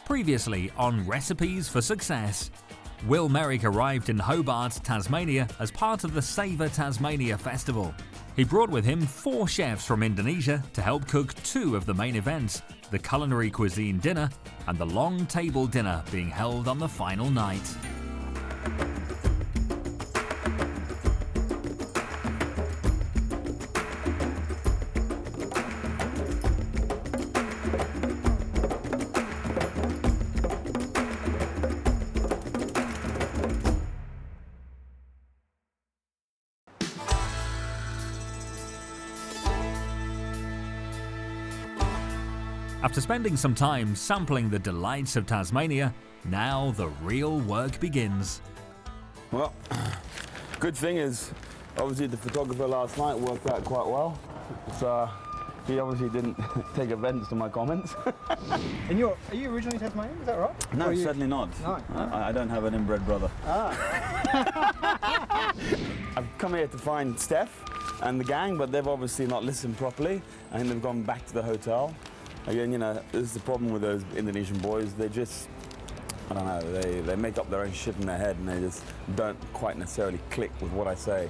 Previously on Recipes for Success. Will Meyrick arrived in Hobart, Tasmania as part of the Savor Tasmania festival. He brought with him 4 chefs from Indonesia to help cook 2 of the main events, the culinary cuisine dinner and the long table dinner being held on the final night. After spending some time sampling the delights of Tasmania, now the real work begins. Well, good thing is, obviously the photographer last night worked out quite well. So he obviously didn't take offense to my comments. And are you originally Tasmanian, is that right? No, certainly not. No. I don't have an inbred brother. I've come here to find Steph and the gang, but they've obviously not listened properly. I think they've gone back to the hotel. Again, you know, this is the problem with those Indonesian boys. They just, I don't know, they make up their own shit in their head and they just don't quite necessarily click with what I say.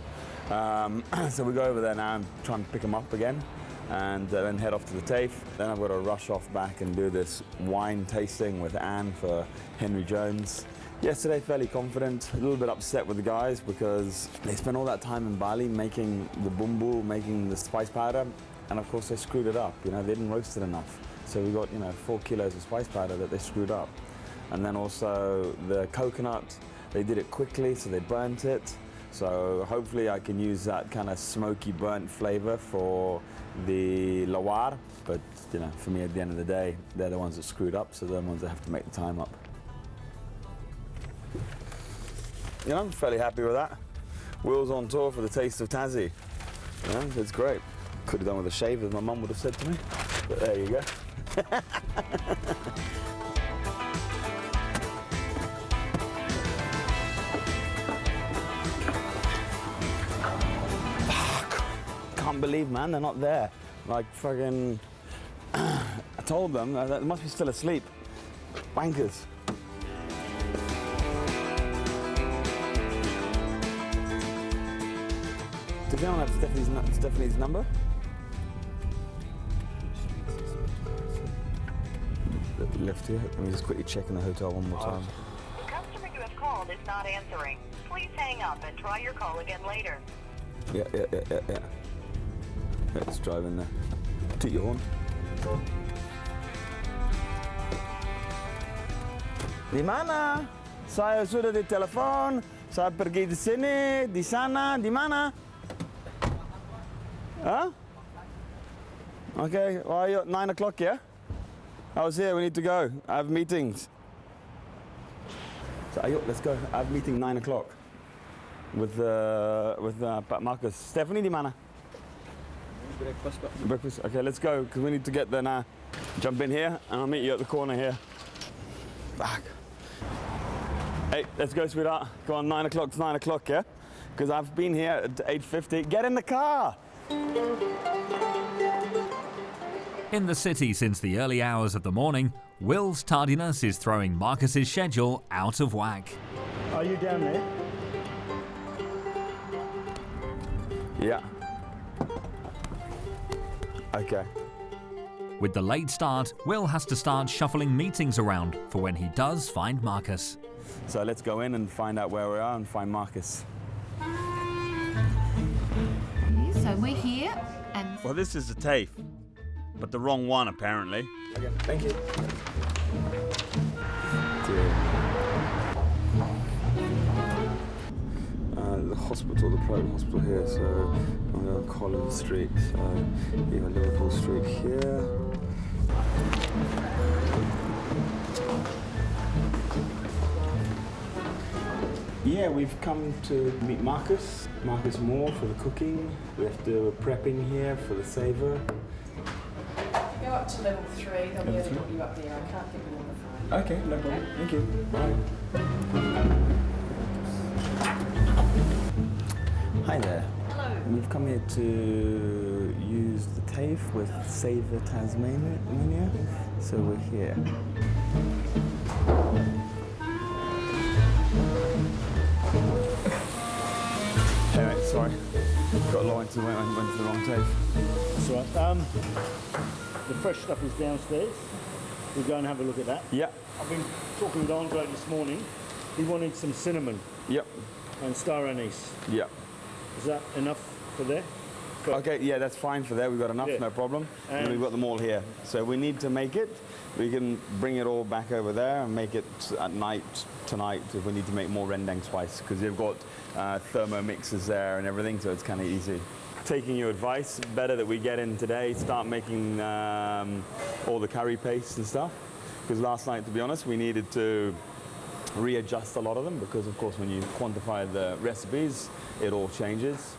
So we go over there now and try and pick them up again and then head off to the TAFE. Then I've got to rush off back and do this wine tasting with Anne for Henry Jones. Yesterday, fairly confident, a little bit upset with the guys because they spent all that time in Bali making the bumbu, making the spice powder, and of course they screwed it up, you know, they didn't roast it enough. So we got, 4 kilos of spice powder that they screwed up. And then also the coconut, they did it quickly, so they burnt it. So hopefully I can use that kind of smoky burnt flavor for the lawar. But, for me at the end of the day, they're the ones that screwed up, so they're the ones that have to make the time up. I'm fairly happy with that. Will's on tour for the Taste of Tassie. It's great. Could have done with a shave, as my mum would have said to me. But there you go. Fuck. Can't believe, man, they're not there. Like fucking. I told them they must be still asleep. Wankers. Does anyone have Stephanie's number? Left here. Let me just quickly check in the hotel one more time. The customer you have called is not answering. Please hang up and try your call again later. Yeah. Let's drive in there. Toot your horn. Di mana? Saya sudah di telepon. Saya pergi di sini, di sana, di mana? Huh? Okay, well, you're 9 o'clock, yeah? I was here, we need to go. I have meetings. So, Ayok, let's go. I have meeting 9 o'clock with Pat Marcus. Stephanie, di mana? Breakfast. Breakfast. Okay, let's go, because we need to get there now. Jump in here, and I'll meet you at the corner here. Fuck. Hey, let's go, sweetheart. Go on, 9 o'clock, it's 9 o'clock, yeah? Because I've been here at 8:50. Get in the car! In the city since the early hours of the morning, Will's tardiness is throwing Marcus's schedule out of whack. Are you down there? Yeah. Okay. With the late start, Will has to start shuffling meetings around for when he does find Marcus. So let's go in and find out where we are and find Marcus. So we're here and... Well, this is the TAFE, but the wrong one apparently. Okay, thank you. The hospital, the private hospital here, so I'm going to Collins Street, so you have Liverpool Street here. Yeah, we've come to meet Marcus Moore for the cooking. We have to do prepping here for the Savor. Go up to level 3, they'll be able to put you up there. I can't get them on the phone. Okay, no problem. Thank you. Bye. Hi there. Hello. We've come here to use the TAFE with Savor Tasmania, so we're here. Got Lawrence who went to the wrong TAFE. That's right. The fresh stuff is downstairs. We'll go and have a look at that. Yeah. I've been talking with Andre this morning. He wanted some cinnamon Yep. and star anise. Yep. Is that enough for there? Okay, yeah, that's fine for there. We've got enough, Yeah. no problem. And And- we've got them all here. So we need to make it. We can bring it all back over there and make it at night tonight if we need to make more rendang spice, because you've got thermo mixers there and everything, so it's kind of easy. Taking your advice, better that we get in today, start making all the curry paste and stuff, because last night, to be honest, we needed to readjust a lot of them, because of course when you quantify the recipes, it all changes.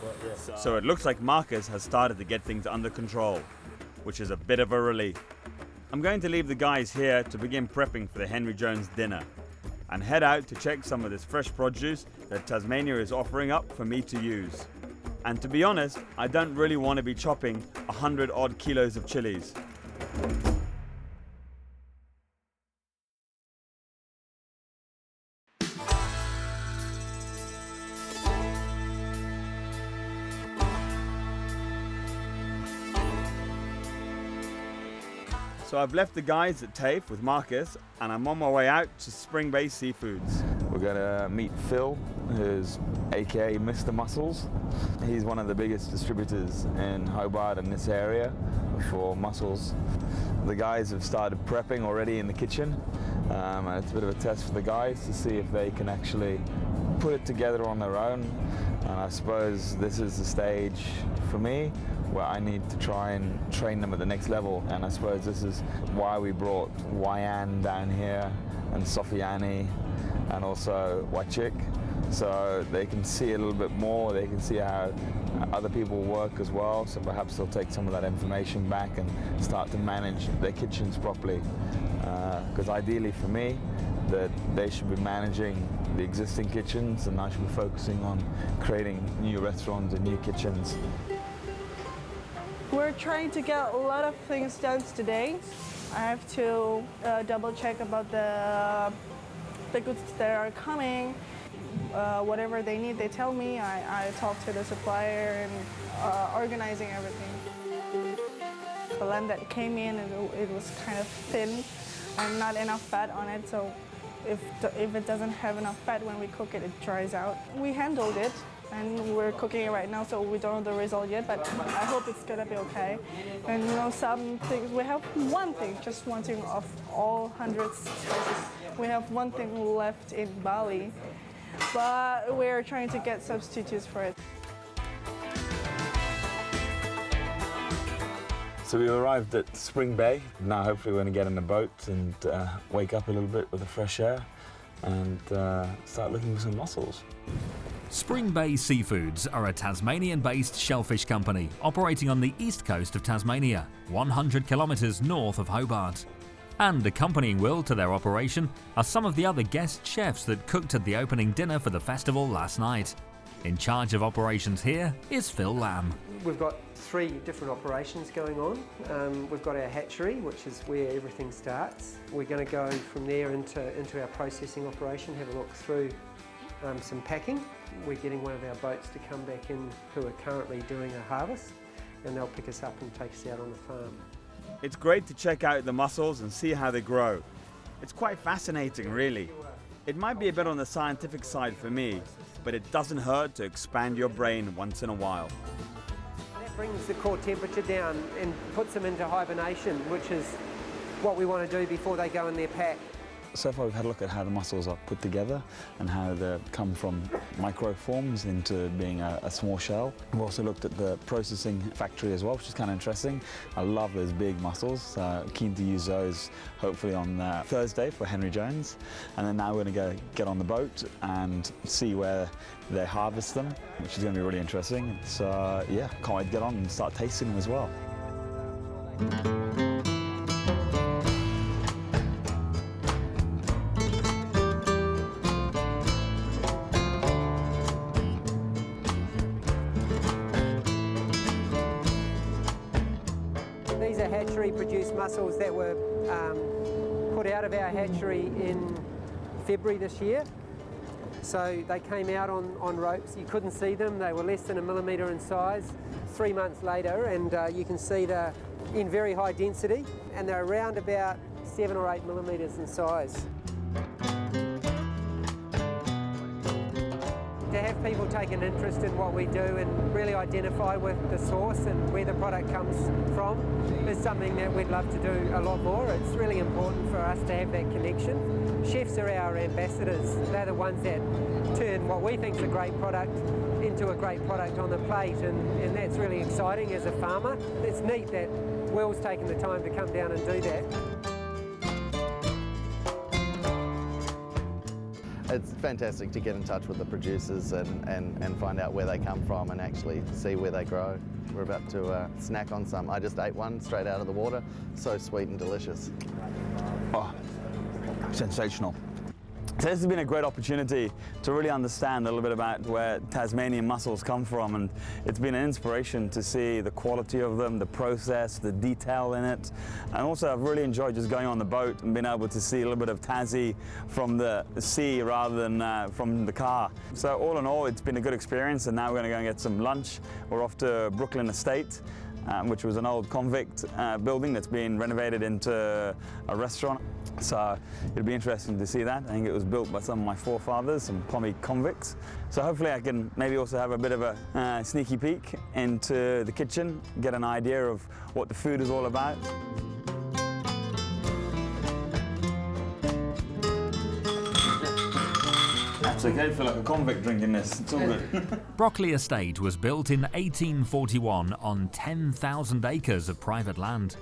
So it looks like Marcus has started to get things under control, which is a bit of a relief. I'm going to leave the guys here to begin prepping for the Henry Jones dinner and head out to check some of this fresh produce that Tasmania is offering up for me to use. And to be honest, I don't really want to be chopping 100 odd kilos of chilies. So I've left the guys at TAFE with Marcus and I'm on my way out to Spring Bay Seafoods. We're going to meet Phil, who's aka Mr. Mussels. He's one of the biggest distributors in Hobart and this area for mussels. The guys have started prepping already in the kitchen, and it's a bit of a test for the guys to see if they can actually put it together on their own. And I suppose this is the stage for me where I need to try and train them at the next level. And I suppose this is why we brought Wayan down here and Sofiani and also Wachik, so they can see a little bit more, they can see how other people work as well, so perhaps they'll take some of that information back and start to manage their kitchens properly. Because ideally for me, that they should be managing the existing kitchens and I should be focusing on creating new restaurants and new kitchens. We're trying to get a lot of things done today. I have to double check about the goods that are coming. Whatever they need, they tell me. I talk to the supplier and organizing everything. The lamb that came in, it was kind of thin and not enough fat on it, so if it doesn't have enough fat when we cook it, it dries out. We handled it and we're cooking it right now, so we don't know the result yet, but I hope it's gonna be okay. And you know, some things, we have one thing, just one thing of all hundreds spices. We have one thing left in Bali, but we're trying to get substitutes for it. So we arrived at Spring Bay. Now hopefully we're going to get in a boat and wake up a little bit with the fresh air and start looking for some mussels. Spring Bay Seafoods are a Tasmanian-based shellfish company operating on the east coast of Tasmania, 100 kilometres north of Hobart. And accompanying Will to their operation are some of the other guest chefs that cooked at the opening dinner for the festival last night. In charge of operations here is Phil Lamb. We've got 3 different operations going on. We've got our hatchery, which is where everything starts. We're going to go from there into our processing operation, have a look through some packing. We're getting one of our boats to come back in who are currently doing a harvest, and they'll pick us up and take us out on the farm. It's great to check out the mussels and see how they grow. It's quite fascinating, really. It might be a bit on the scientific side for me, but it doesn't hurt to expand your brain once in a while. That brings the core temperature down and puts them into hibernation, which is what we want to do before they go in their pack. So far we've had a look at how the mussels are put together and how they come from microforms into being a small shell. We've also looked at the processing factory as well, which is kind of interesting. I love those big mussels, keen to use those hopefully on Thursday for Henry Jones. And then now we're going to go get on the boat and see where they harvest them, which is going to be really interesting. So yeah, can't wait to get on and start tasting them as well. These are hatchery-produced mussels that were put out of our hatchery in February this year. So they came out on ropes. You couldn't see them. They were less than a millimetre in size. 3 months later, and you can see they're in very high density, and they're around about 7 or 8 millimetres in size. To have people take an interest in what we do and really identify with the source and where the product comes from is something that we'd love to do a lot more. It's really important for us to have that connection. Chefs are our ambassadors. They're the ones that turn what we think is a great product into a great product on the plate, and that's really exciting as a farmer. It's neat that Will's taken the time to come down and do that. It's fantastic to get in touch with the producers and find out where they come from and actually see where they grow. We're about to snack on some. I just ate one straight out of the water. So sweet and delicious. Oh, sensational. So this has been a great opportunity to really understand a little bit about where Tasmanian mussels come from, and it's been an inspiration to see the quality of them, the process, the detail in it, and also I've really enjoyed just going on the boat and being able to see a little bit of Tassie from the sea rather than from the car. So all in all, it's been a good experience, and now we're going to go and get some lunch. We're off to Brooklyn Estate, which was an old convict building that's been renovated into a restaurant. So it'll be interesting to see that. I think it was built by some of my forefathers, some Pommy convicts. So hopefully I can maybe also have a bit of a sneaky peek into the kitchen, get an idea of what the food is all about. That's okay, I feel like a convict drinking this, it's all good. Brockley Estate was built in 1841 on 10,000 acres of private land.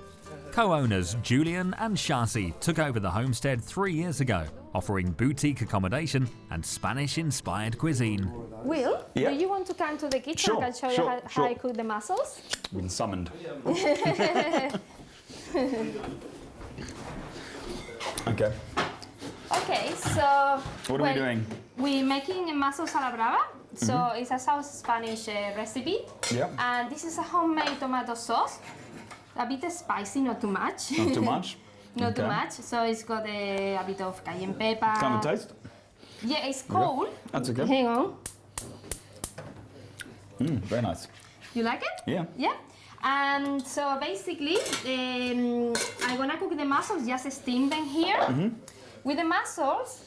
Co-owners Julian and Shasi took over the homestead 3 years ago, offering boutique accommodation and Spanish-inspired cuisine. Will, Yeah. do you want to come to the kitchen? I can show you how I cook the mussels. Been summoned. Okay. Okay, so... What are we doing? We're making mussels a la brava. So it's a South Spanish recipe. Yep. And this is a homemade tomato sauce. A bit spicy, not too much. Not too much? Not too Okay. much. So it's got a bit of cayenne pepper. Come and taste. Yeah, it's cold. That's okay. Hang on. Very nice. You like it? Yeah. Yeah. And so basically, I'm gonna cook the mussels, just steam them here. With the mussels,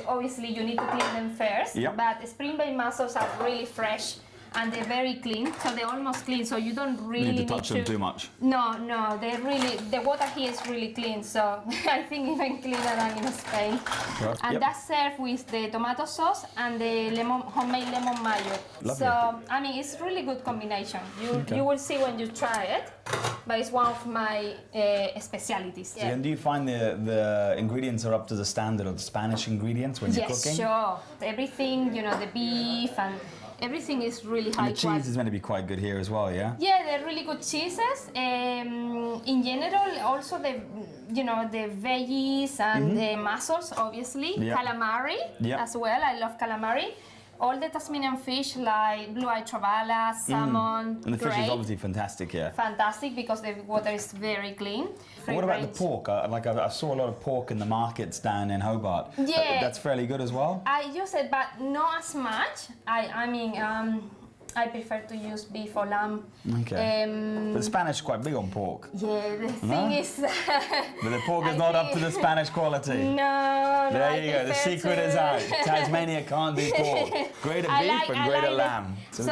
obviously you need to clean them first, Yep. but spring-baked mussels are really fresh and they're very clean, so they're almost clean, so you don't really Need to touch them too much. No, they're really, the water here is really clean, so I think even cleaner than in Spain. Right. And Yep. that's served with the tomato sauce and the homemade lemon mayo. Lovely. So, I mean, it's really good combination. You will see when you try it, but it's one of my specialties. And do you find the ingredients are up to the standard of the Spanish ingredients when you're cooking? Yes, sure. Everything, the beef and everything is really high And the quality. cheese is meant to be quite good here as well, yeah? Yeah, they're really good cheeses. In general, also the veggies and the mussels, obviously. Yeah. Calamari Yeah. as well. I love calamari. All the Tasmanian fish like blue-eyed trevally, salmon, And the fish is great. obviously fantastic here. Fantastic because the water is very clean. And what about the Free-range. pork? I saw a lot of pork in the markets down in Hobart. Yeah. That's fairly good as well? I use it, but not as much. I prefer to use beef or lamb. Okay. But the Spanish are quite big on pork. Yeah, the thing is... But the pork is not up to the Spanish quality. No, There you go, the secret is out. Tasmania can't do pork. Greater beef and greater lamb. So,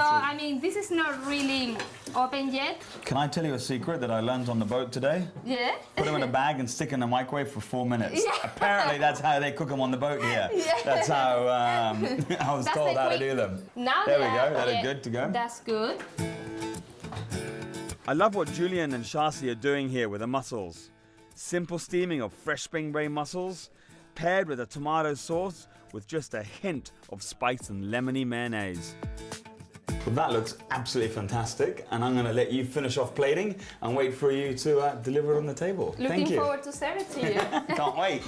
this is not really open yet. Can I tell you a secret that I learned on the boat today? Yeah. Put them in a bag and stick in the microwave for 4 minutes. Yeah. Apparently that's how they cook them on the boat here. Yeah. That's how I was That's told the how to quick- do them. Now There we they go, are- that is yeah, good to go. That's good. I love what Julian and Shasi are doing here with the mussels. Simple steaming of fresh spring-brain mussels, paired with a tomato sauce with just a hint of spice and lemony mayonnaise. Well, that looks absolutely fantastic, and I'm going to let you finish off plating and wait for you to deliver it on the table. Thank Looking you. forward to serve it to you. Can't wait.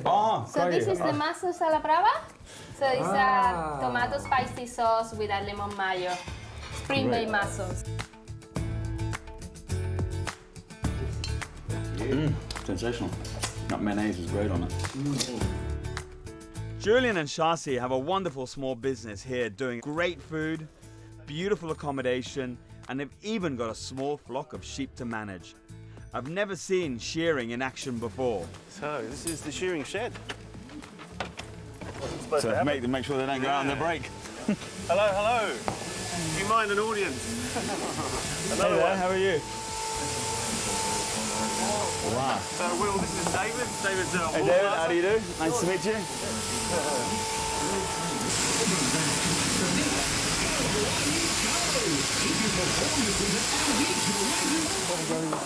Oh, So this is the mussels a la brava. So it's a tomato spicy sauce with a lemon mayo. Spring-baked mussels. Sensational. That mayonnaise is great on it. Julian and Shasi have a wonderful small business here doing great food, beautiful accommodation, and they've even got a small flock of sheep to manage. I've never seen shearing in action before. So this is the shearing shed. So make sure they don't go out on their break. Hello, hello. Do you mind an audience? Hey there, how are you? Wow. So Will, this is David. David's Hey David, how do you do? Nice to meet you.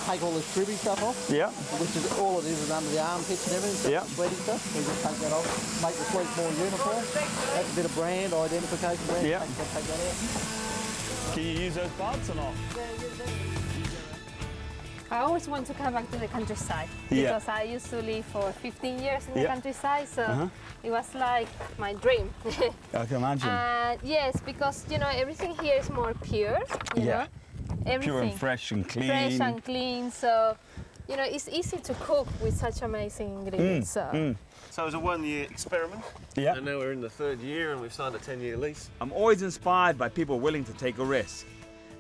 Take all the stribby stuff off. Yeah. Which is all it is under the armpits and everything. Yeah. Sweaty stuff. We just take that off, make the sleeve more uniform. That's a bit of brand identification. Brand. Yeah. Take that out. Can you use those parts or not? I always want to come back to the countryside Yeah. because I used to live for 15 years in the Yeah. countryside, so it was like my dream. I can imagine. Yes, because you know everything here is more pure. You know, everything Pure and fresh and clean. fresh and clean. So you know it's easy to cook with such amazing ingredients. So it was a 1-year experiment. Yeah. And now we're in the 3rd year and we've signed a 10-year lease. I'm always inspired by people willing to take a risk.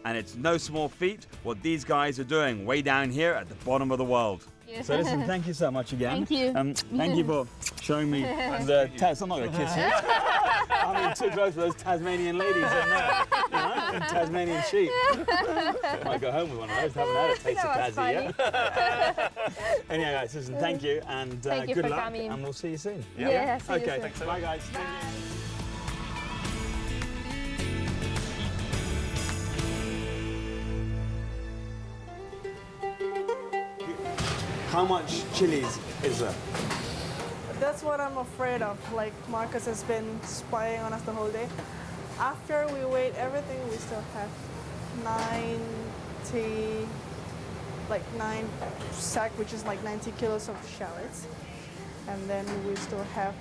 And it's no small feat what these guys are doing way down here at the bottom of the world. Yeah. So listen, thank you so much again. Thank you. Thank you for showing me the I'm not going to kiss you. I'm being too close to those Tasmanian ladies in there. You know, Tasmanian sheep. Might go home with one of those. Haven't had a taste of Tassie yet. Anyway, guys, listen, thank you and Thank you good for luck. coming. And we'll see you soon. Yeah, see you Okay, soon. thanks. Bye, guys. How much chilies is there? That's what I'm afraid of. Like Marcus has been spying on us the whole day. After we weigh everything, we still have 9 sack, which is like 90 kilos of shallots. And then we still have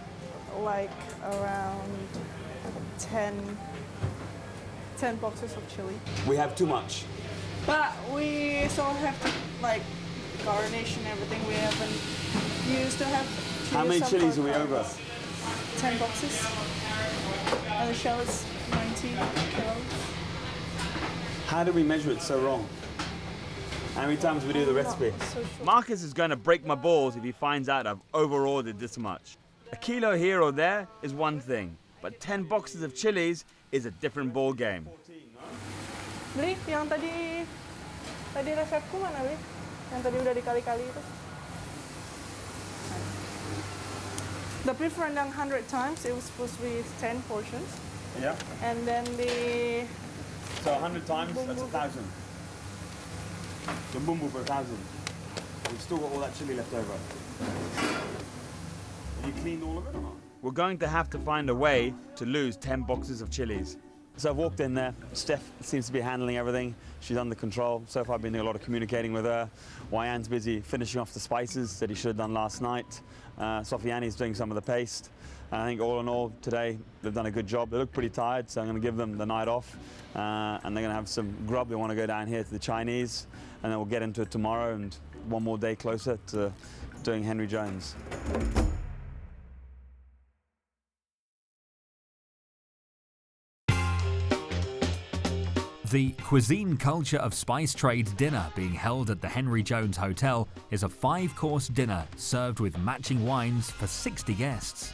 like around 10 boxes of chili. We have too much. But we still have to like garnish and everything. We haven't used to have. How many chilies are we over? 10 boxes. And the shallots 90 kilos. How do we measure it so wrong? How many times we do the recipe? So sure. Marcus is going to break my balls if he finds out I've over-ordered this much. A kilo here or there is one thing, but 10 boxes of chilies is a different ball game. Beli yang tadi resepku mana, Beli? Yang tadi udah dikali-kali itu. The preferred 100 times, it was supposed to be 10 portions. Yeah. And then So 100 times, that's 1,000. The bumbu for 1,000. We've still got all that chili left over. Have you cleaned all of it or not? We're going to have to find a way to lose 10 boxes of chilies. So I've walked in there. Steph seems to be handling everything. She's under control. So far I've been doing a lot of communicating with her. Wayan's busy finishing off the spices that he should have done last night. Sofiani's doing some of the paste. And I think all in all today they've done a good job. They look pretty tired, so I'm going to give them the night off. And they're going to have some grub. They want to go down here to the Chinese. And then we'll get into it tomorrow and one more day closer to doing Henry Jones. The cuisine culture of spice trade dinner being held at the Henry Jones Hotel is a 5-course dinner served with matching wines for 60 guests.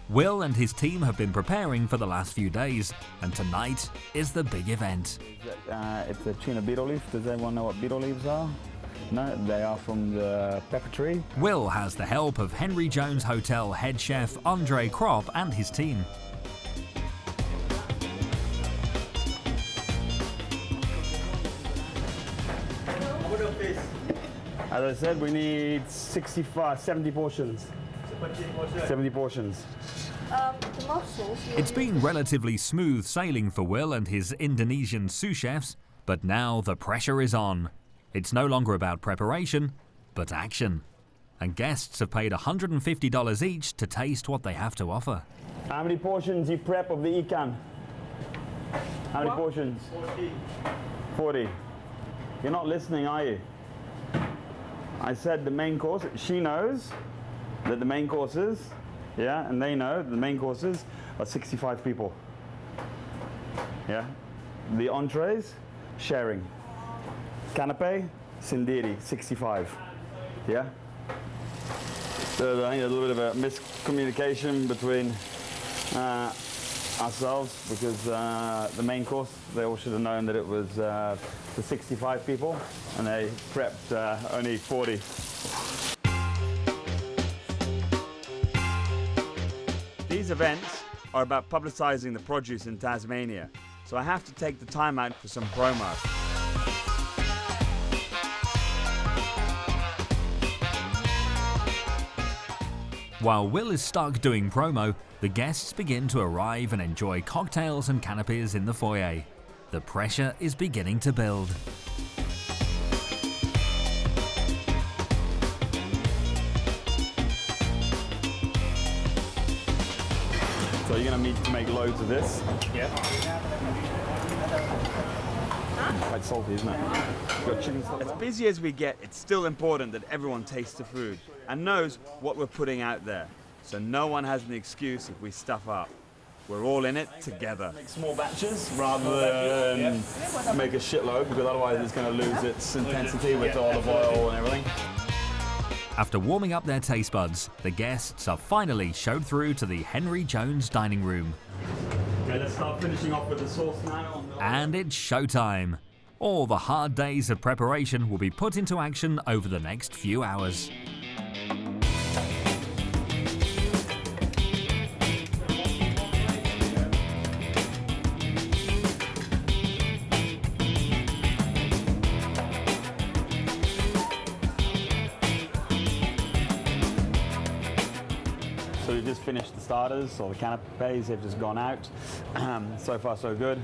Will and his team have been preparing for the last few days, and tonight is the big event. It's a tuna beetle leaf. Does everyone know what beetle leaves are? No, they are from the pepper tree. Will has the help of Henry Jones Hotel head chef Andre Kropp and his team. As I said, we need 70 portions. 70 portions. the mussels. It's been relatively smooth sailing for Will and his Indonesian sous chefs, but now the pressure is on. It's no longer about preparation, but action. And guests have paid $150 each to taste what they have to offer. How many portions you prep of the ikan? How many portions? 40. You're not listening, are you? I said the main course. She knows that the main courses Yeah, and they know the main courses are 65 people. Yeah, the entrees, sharing. Canapé, sendiri, 65. Yeah. So I think there's a little bit of a miscommunication between ourselves, because the main course, they all should have known that it was for 65 people, and they prepped only 40. These events are about publicising the produce in Tasmania, so I have to take the time out for some promo. While Will is stuck doing promo, the guests begin to arrive and enjoy cocktails and canapes in the foyer. The pressure is beginning to build. So you're going to need to make loads of this. Yeah. Quite salty, isn't it? Got chicken stuff. As busy as we get, it's still important that everyone tastes the food and knows what we're putting out there. So no one has an excuse if we stuff up. We're all in it together. Make small batches rather than make a shitload, because otherwise it's going to lose its intensity with olive oil and everything. After warming up their taste buds, the guests are finally showed through to the Henry Jones dining room. Okay, let's start finishing off with the sauce now. And it's showtime. All the hard days of preparation will be put into action over the next few hours. So we've just finished the starters, or the canapes, they've just gone out. So far so good.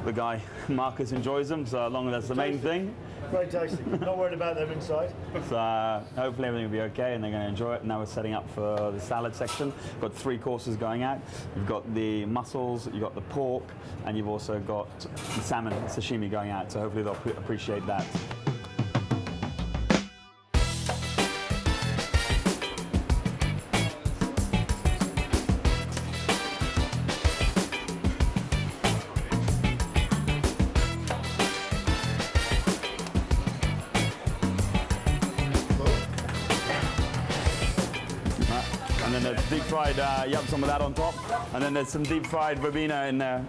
The guy, Marcus, enjoys them, so as long as that's the main thing. Very tasty. Not worried about them inside. So hopefully everything will be okay and they're going to enjoy it. Now we're setting up for the salad section. We've got 3 courses going out. You've got the mussels, you've got the pork, and you've also got the salmon sashimi going out. So hopefully they'll appreciate that. And then there's deep fried, you have some of that on top. And then there's some deep fried verbena in there.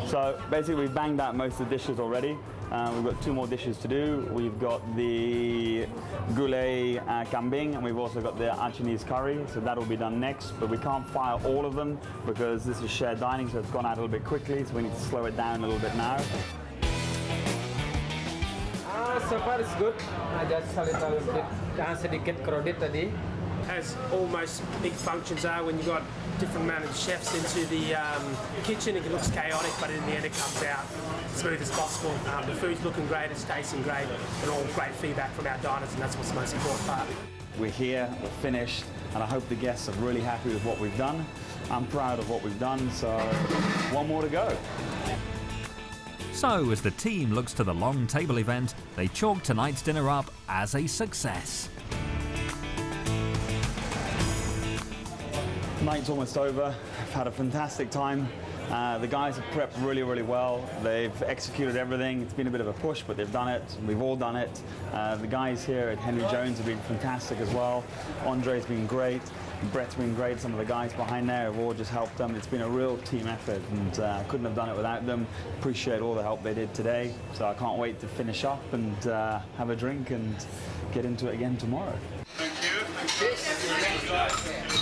So basically we've banged out most of the dishes already. We've got 2 more dishes to do. We've got the gulai kambing, and we've also got the Achinese curry, so that'll be done next. But we can't fire all of them because this is shared dining, so it's gone out a little bit quickly, so we need to slow it down a little bit now. So far it's good. Just a little bit sedikit crowded tadi. As all most big functions are, when you've got different amount of chefs into the kitchen, it looks chaotic, but in the end it comes out smooth as possible. The food's looking great, it's tasting great, and all great feedback from our diners, and that's what's the most important part. We're here, we're finished, and I hope the guests are really happy with what we've done. I'm proud of what we've done, so 1 more to go. So as the team looks to the long table event, they chalk tonight's dinner up as a success. Night's almost over. I've had a fantastic time. The guys have prepped really, really well. They've executed everything. It's been a bit of a push, but they've done it. We've all done it. The guys here at Henry Jones have been fantastic as well. Andre's been great. Brett's been great. Some of the guys behind there have all just helped them. It's been a real team effort, and I couldn't have done it without them. Appreciate all the help they did today. So I can't wait to finish up and have a drink and get into it again tomorrow. Thank you.